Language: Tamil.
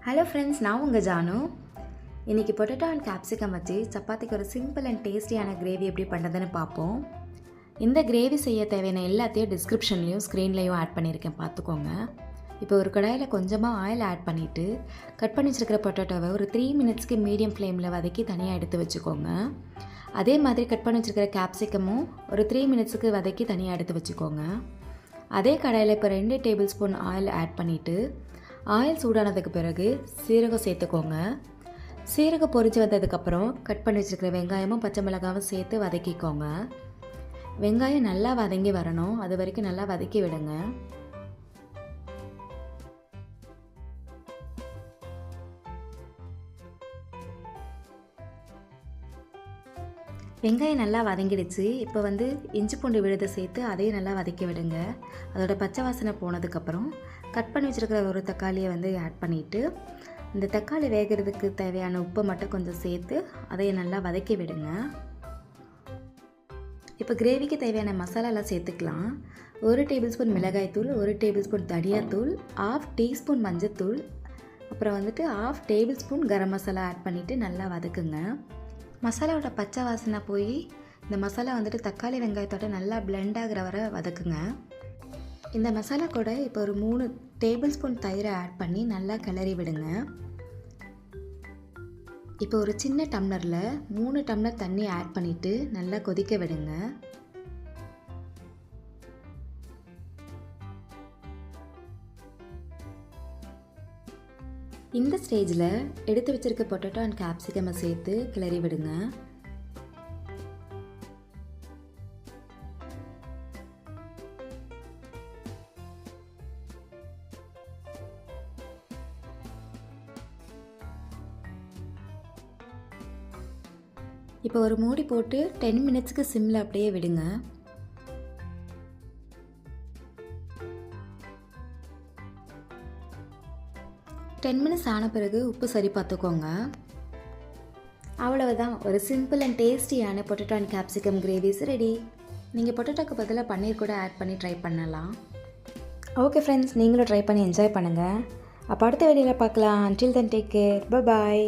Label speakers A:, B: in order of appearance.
A: ஹலோ ஃப்ரெண்ட்ஸ், நான் உங்கள் ஜானு. இன்றைக்கி பொட்டேட்டோ அண்ட் கேப்சிகம் வச்சு சப்பாத்திக்கு ஒரு சிம்பிள் அண்ட் டேஸ்டியான கிரேவி எப்படி பண்ணுறதுன்னு பார்ப்போம். இந்த கிரேவி செய்ய தேவையான எல்லாத்தையும் டிஸ்கிரிப்ஷன்லேயும் ஸ்க்ரீன்லேயும் ஆட் பண்ணியிருக்கேன், பார்த்துக்கோங்க. இப்போ ஒரு கடாயில் கொஞ்சமாக ஆயில் ஆட் பண்ணிவிட்டு கட் பண்ணி வச்சுருக்கிற பொட்டேட்டோவை ஒரு 3 மினிட்ஸ்க்கு மீடியம் ஃப்ளேமில் வதக்கி தனியாக எடுத்து வச்சுக்கோங்க. அதே மாதிரி கட் பண்ணி வச்சுருக்கிற கேப்சிகமும் ஒரு 3 மினிட்ஸுக்கு வதக்கி தனியாக எடுத்து வச்சுக்கோங்க. அதே கடாயில் இப்போ 2 டேபிள் ஸ்பூன் ஆயில் ஆட் பண்ணிவிட்டு ஆயில் சூடானதுக்கு பிறகு சீரகம் சேர்த்துக்கோங்க. சீரகம் பொரிஞ்சு வந்ததுக்கப்புறம் கட் பண்ணி வச்சுருக்கிற வெங்காயமும் பச்சை மிளகாவும் சேர்த்து வதக்கிக்கோங்க. வெங்காயம் நல்லா வதங்கி வரணும், அது வரைக்கும் நல்லா வதக்கி விடுங்க. வெங்காயம் நல்லா வதங்கிடுச்சு. இப்போ இஞ்சி பூண்டு விழுதை சேர்த்து அதையும் நல்லா வதக்கி விடுங்க. அதோட பச்சை வாசனை போனதுக்கப்புறம் கட் பண்ணி வச்சுருக்கிற ஒரு தக்காளியை ஆட் பண்ணிவிட்டு இந்த தக்காளி வேகிறதுக்கு தேவையான உப்பை மட்டும் கொஞ்சம் சேர்த்து அதையும் நல்லா வதக்கி விடுங்க. இப்போ கிரேவிக்கு தேவையான மசாலாலாம் சேர்த்துக்கலாம். 1 டேபிள் ஸ்பூன் மிளகாய்த்தூள், 1 டேபிள் ஸ்பூன் தனியாத்தூள், 1/2 டீஸ்பூன் மஞ்சத்தூள், அப்புறம் 1/2 table spoon garam masala add பண்ணிவிட்டு நல்லா வதக்குங்க. மசாலாவோட பச்சை வாசனை போய் இந்த மசாலா தக்காளி வெங்காயத்தோட நல்லா பிளெண்ட் ஆகிற வரை வதக்குங்க. இந்த மசாலா கூட இப்போ ஒரு 3 டேபிள் ஸ்பூன் தயிரை ஆட் பண்ணி நல்லா கிளறி விடுங்க. இப்போ ஒரு சின்ன டம்ளரில் 3 டம்ளர் தண்ணி ஆட் பண்ணிவிட்டு நல்லா கொதிக்க விடுங்க. இந்த ஸ்டேஜில் எடுத்து வச்சுருக்க பொட்டேட்டோ அண்ட் கேப்சிகமை சேர்த்து கிளறி விடுங்க. இப்போ ஒரு மூடி போட்டு 10 மினிட்ஸ்க்கு சிம்மில் அப்படியே விடுங்க. டென் மினிட்ஸ் ஆன பிறகு உப்பு சரி பார்த்துக்கோங்க. அவ்வளவுதான், ஒரு சிம்பிள் அண்ட் டேஸ்டியான potato and capsicum gravies ready. நீங்கள் பொட்டேட்டோக்கு பதிலாக பன்னீர் கூட ஆட் பண்ணி ட்ரை பண்ணலாம். ஓகே ஃப்ரெண்ட்ஸ், நீங்களும் ட்ரை பண்ணி என்ஜாய் பண்ணுங்கள். அப்போ அடுத்த வீடியோவில் பார்க்கலாம். Until then, take care. Bye bye.